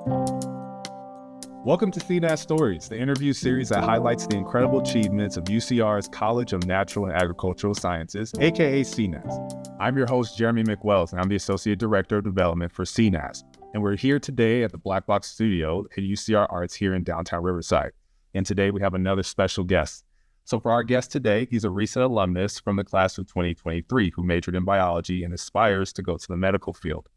Welcome to CNAS Stories, the interview series that highlights the incredible achievements of UCR's College of Natural and Agricultural Sciences, a.k.a. CNAS. I'm your host, Jeremy McWells, and I'm the Associate Director of Development for CNAS. And we're here today at the Black Box Studio at UCR Arts here in downtown Riverside. And today we have another special guest. So for our guest today, he's a recent alumnus from the class of 2023 who majored in biology and aspires to go to the medical field.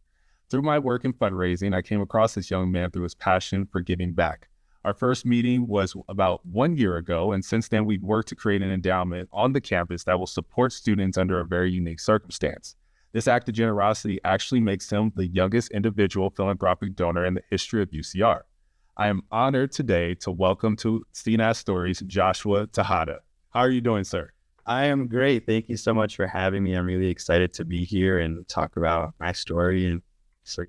Through my work in fundraising, I came across this young man through his passion for giving back. Our first meeting was about 1 year ago, and since then we've worked to create an endowment on the campus that will support students under a very unique circumstance. This act of generosity actually makes him the youngest individual philanthropic donor in the history of UCR. I am honored today to welcome to CNAS Stories, Joshua Tejada. How are you doing, sir? I am great. Thank you so much for having me. I'm really excited to be here and talk about my story. And so,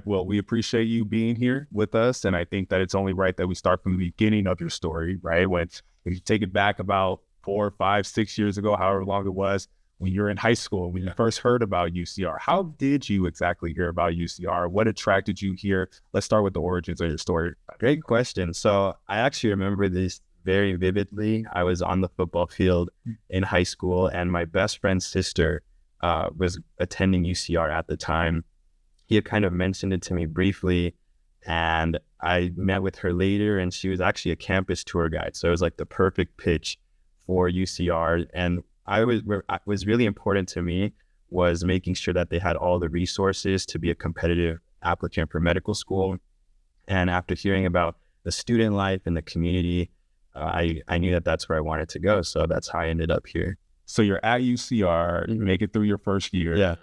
we appreciate you being here with us, and I think that it's only right that we start from the beginning of your story, right? If you take it back about 4, 5, 6 years ago, however long it was, when you were in high school, when you first heard about UCR, how did you exactly hear about UCR? What attracted you here? Let's start with the origins of your story. Great question. So I actually remember this very vividly. I was on the football field in high school, and my best friend's sister was attending UCR at the time. He had kind of mentioned it to me briefly, and I met with her later, and she was actually a campus tour guide. So it was like the perfect pitch for UCR. And what was really important to me was making sure that they had all the resources to be a competitive applicant for medical school. And after hearing about the student life and the community, I knew that that's where I wanted to go. So that's how I ended up here. So you're at UCR, you make it through your first year. Yeah.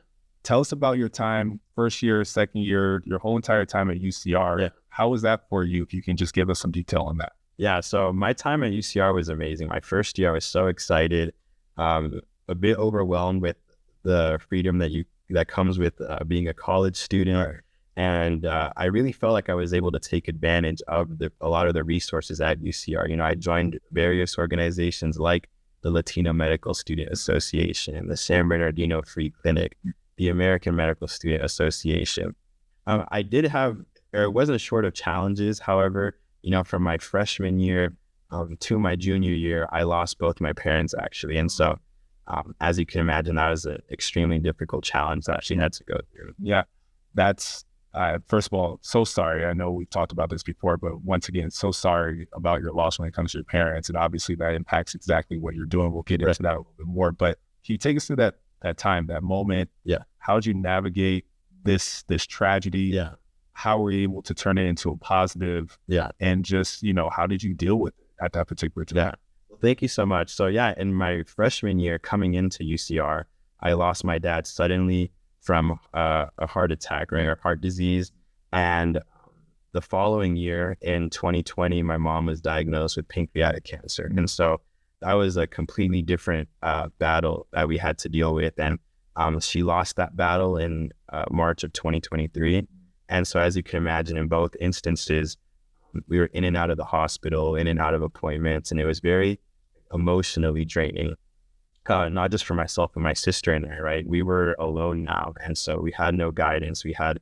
Tell us about your time, first year, second year, your whole entire time at UCR. Yeah. How was that for you? If you can just give us some detail on that. Yeah, so my time at UCR was amazing. My first year, I was so excited, a bit overwhelmed with the freedom that comes with being a college student. Right. And I really felt like I was able to take advantage of a lot of the resources at UCR. You know, I joined various organizations like the Latino Medical Student Association, the San Bernardino Free Clinic, the American Medical Student Association. It wasn't short of challenges. However, you know, from my freshman year to my junior year, I lost both my parents actually. And so, as you can imagine, that was an extremely difficult challenge that she had to go through. Yeah, that's, first of all, so sorry. I know we've talked about this before, but once again, so sorry about your loss when it comes to your parents. And obviously that impacts exactly what you're doing. We'll get into that a little bit more, but can you take us through that time, that moment? Yeah. How did you navigate this tragedy? Yeah. How were you able to turn it into a positive? Yeah. And just, you know, how did you deal with it at that particular time? Yeah. Well, thank you so much. So yeah, in my freshman year coming into UCR, I lost my dad suddenly from a heart attack, right, or heart disease. And the following year in 2020, my mom was diagnosed with pancreatic cancer. And so that was a completely different battle that we had to deal with. And she lost that battle in March of 2023. And so as you can imagine, in both instances, we were in and out of the hospital, in and out of appointments, and it was very emotionally draining, not just for myself and my sister and I, right? We were alone now. And so we had no guidance. We had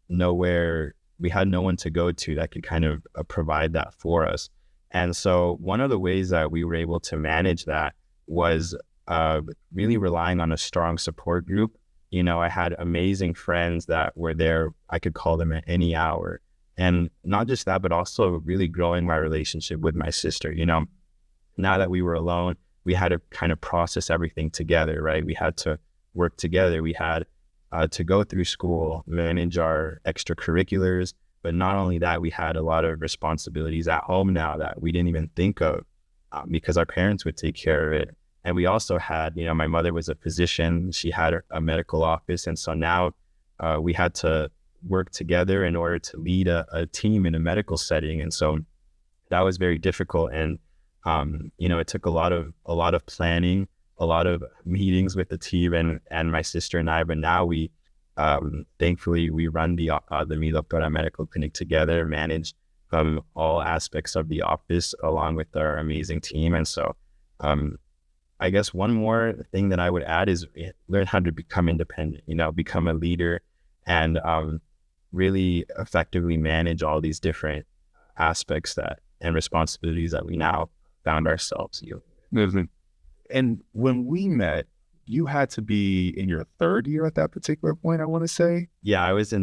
no one to go to that could kind of provide that for us. And so one of the ways that we were able to manage that was really relying on a strong support group. You know, I had amazing friends that were there. I could call them at any hour. And not just that, but also really growing my relationship with my sister. You know, now that we were alone, we had to kind of process everything together, right? We had to work together. We had to go through school, manage our extracurriculars. But not only that, we had a lot of responsibilities at home now that we didn't even think of because our parents would take care of it. And we also had, you know, my mother was a physician. She had a medical office. And so now we had to work together in order to lead a team in a medical setting. And so that was very difficult. And, you know, it took a lot of planning, a lot of meetings with the team and my sister and I. But now we, thankfully, we run the Doctora medical clinic together, manage all aspects of the office along with our amazing team. And so, I guess one more thing that I would add is learn how to become independent, you know, become a leader. And really effectively manage all these different aspects and responsibilities that we now found ourselves. And when we met, you had to be in your third year at that particular point, I want to say. Yeah, I was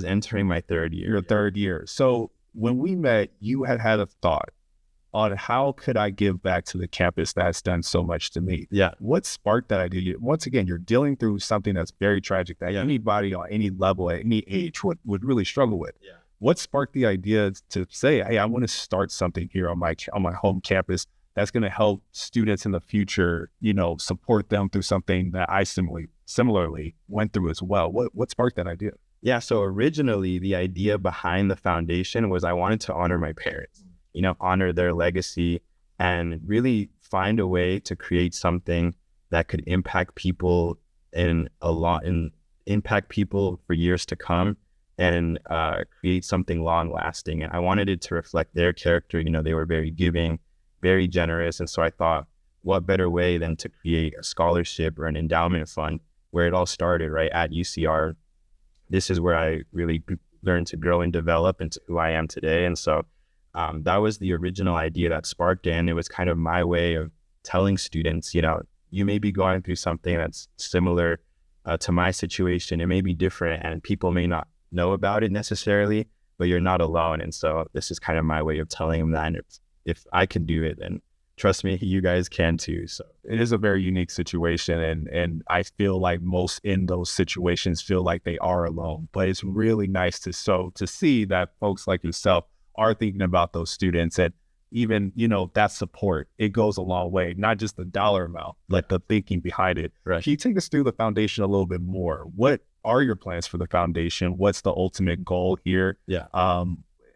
entering my third year. Your third year. So when we met, you had a thought on how could I give back to the campus that has done so much to me? Yeah. What sparked that idea? Once again, you're dealing through something that's very tragic that anybody on any level, at any age would really struggle with. Yeah. What sparked the idea to say, hey, I want to start something here on my home campus that's going to help students in the future, support them through something that I similarly went through as well. What sparked that idea? Yeah. So originally the idea behind the foundation was I wanted to honor my parents, honor their legacy and really find a way to create something that could impact people impact people for years to come and create something long lasting. And I wanted it to reflect their character. They were very giving, very generous. And so I thought, what better way than to create a scholarship or an endowment fund where it all started, right, at UCR. This is where I really learned to grow and develop into who I am today. And so that was the original idea that sparked it. And it was kind of my way of telling students, you may be going through something that's similar to my situation. It may be different and people may not know about it necessarily, but you're not alone. And so this is kind of my way of telling them that. And if I can do it, then trust me, you guys can too. So it is a very unique situation. And I feel like most in those situations feel like they are alone, but it's really nice to see that folks like yourself are thinking about those students and even, that support, it goes a long way, not just the dollar amount, but the thinking behind it. Right. Can you take us through the foundation a little bit more? What are your plans for the foundation? What's the ultimate goal here? Yeah.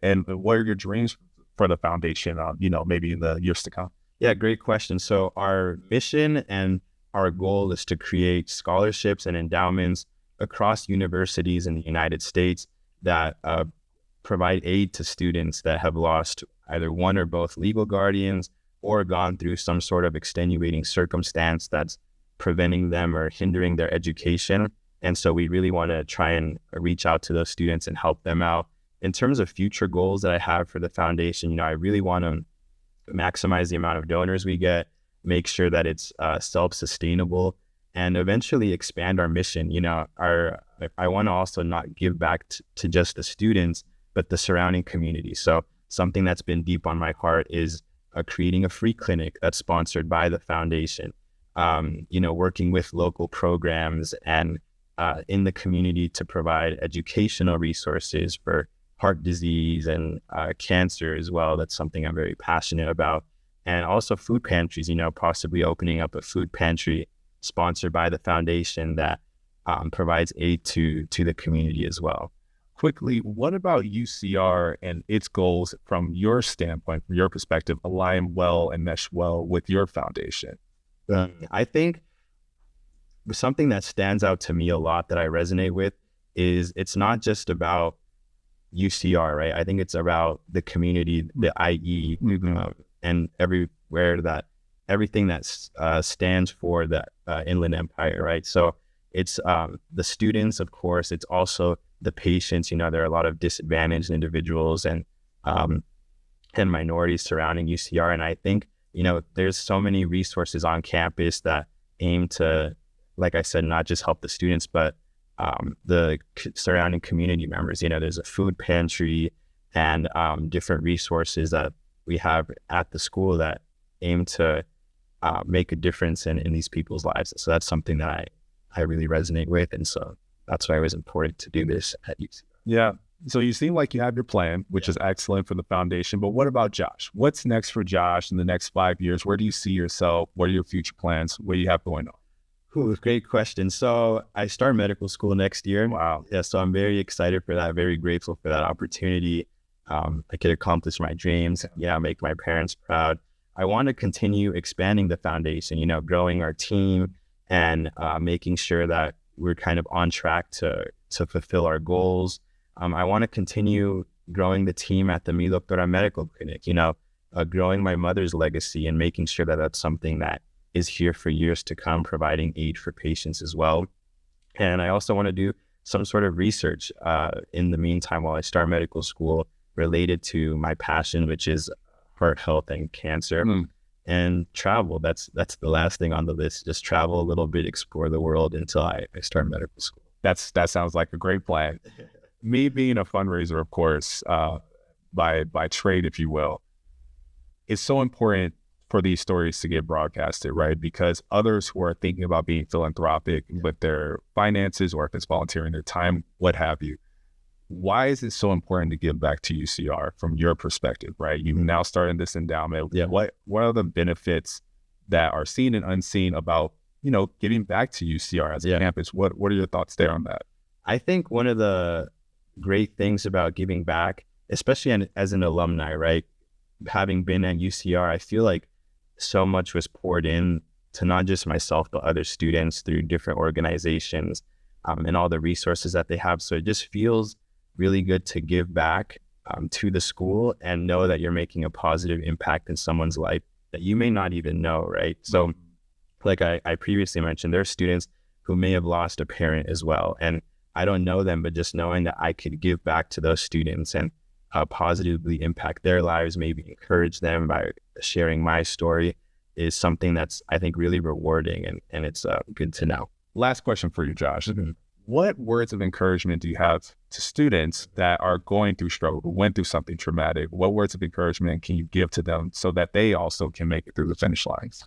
And what are your dreams for the foundation, maybe in the years to come? Yeah, great question. So our mission and our goal is to create scholarships and endowments across universities in the United States that provide aid to students that have lost either one or both legal guardians or gone through some sort of extenuating circumstance that's preventing them or hindering their education. And so we really want to try and reach out to those students and help them out. In terms of future goals that I have for the foundation, I really want to maximize the amount of donors we get, make sure that it's self-sustainable, and eventually expand our mission. I want to also not give back to just the students, but the surrounding community. So something that's been deep on my heart is creating a free clinic that's sponsored by the foundation, working with local programs and in the community to provide educational resources for heart disease and cancer as well. That's something I'm very passionate about. And also food pantries, possibly opening up a food pantry sponsored by the foundation that provides aid to the community as well. Quickly, what about UCR and its goals from your standpoint, from your perspective, align well and mesh well with your foundation? I think something that stands out to me a lot that I resonate with is it's not just about UCR, right? I think it's about the community, the IE, and everything that stands for the Inland Empire, right? So it's the students, of course. It's also the patients. There are a lot of disadvantaged individuals and minorities surrounding UCR, and I think there's so many resources on campus that aim to, like I said, not just help the students, but the surrounding community members. There's a food pantry and different resources that we have at the school that aim to make a difference in these people's lives. So that's something that I really resonate with. And so that's why it was important to do this at UCR. Yeah. So you seem like you have your plan, which is excellent for the foundation. But what about Josh? What's next for Josh in the next 5 years? Where do you see yourself? What are your future plans? What do you have going on? Ooh, great question. So I start medical school next year. Wow. Yeah. So I'm very excited for that. Very grateful for that opportunity. I could accomplish my dreams. Yeah. Make my parents proud. I want to continue expanding the foundation, growing our team and making sure that we're kind of on track to fulfill our goals. I want to continue growing the team at the Doctora medical clinic, growing my mother's legacy and making sure that that's something that is here for years to come, providing aid for patients as well. And I also want to do some sort of research in the meantime while I start medical school related to my passion, which is heart health and cancer. And travel. That's the last thing on the list. Just travel a little bit, explore the world until I start medical school. That sounds like a great plan. Me being a fundraiser, of course, by trade, if you will, it's so important for these stories to get broadcasted, right? Because others who are thinking about being philanthropic with their finances, or if it's volunteering their time, what have you. Why is it so important to give back to UCR from your perspective, right? You've now started this endowment. Yeah. What are the benefits that are seen and unseen about, giving back to UCR as a campus? What are your thoughts there on that? I think one of the great things about giving back, especially as an alumni, right? Having been at UCR, I feel like so much was poured in to not just myself, but other students through different organizations and all the resources that they have. So it just feels really good to give back to the school and know that you're making a positive impact in someone's life that you may not even know, right? So like I previously mentioned, there are students who may have lost a parent as well. And I don't know them, but just knowing that I could give back to those students and positively impact their lives, maybe encourage them by sharing my story, is something that's, I think, really rewarding, and it's good to know. Last question for you, Josh. What words of encouragement do you have to students that are going through struggle, who went through something traumatic? What words of encouragement can you give to them so that they also can make it through the finish lines?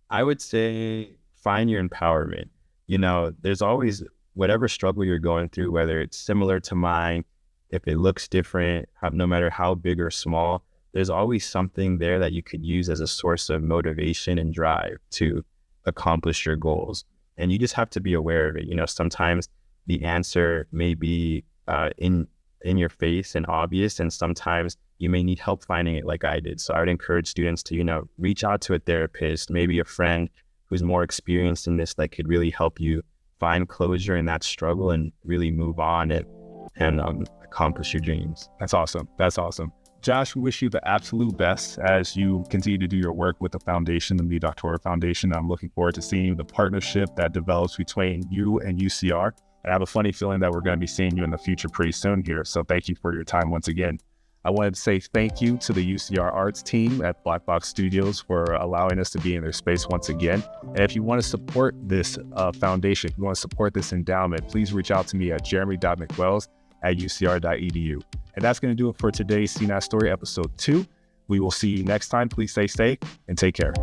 I would say find your empowerment. There's always whatever struggle you're going through, whether it's similar to mine, if it looks different, no matter how big or small, there's always something there that you could use as a source of motivation and drive to accomplish your goals. And you just have to be aware of it. Sometimes the answer may be in your face and obvious, and sometimes you may need help finding it, like I did. So I would encourage students to, reach out to a therapist, maybe a friend who's more experienced in this, that could really help you find closure in that struggle and really move on and accomplish your dreams. That's awesome. Josh, we wish you the absolute best as you continue to do your work with the foundation, the Doctora Foundation. I'm looking forward to seeing the partnership that develops between you and UCR. I have a funny feeling that we're going to be seeing you in the future pretty soon here. So thank you for your time once again. I wanted to say thank you to the UCR Arts team at Black Box Studios for allowing us to be in their space once again. And if you want to support this foundation, if you want to support this endowment, please reach out to me at jeremy.mcwells@ucr.edu. And that's going to do it for today's CNAS Story episode 2. We will see you next time. Please stay safe and take care.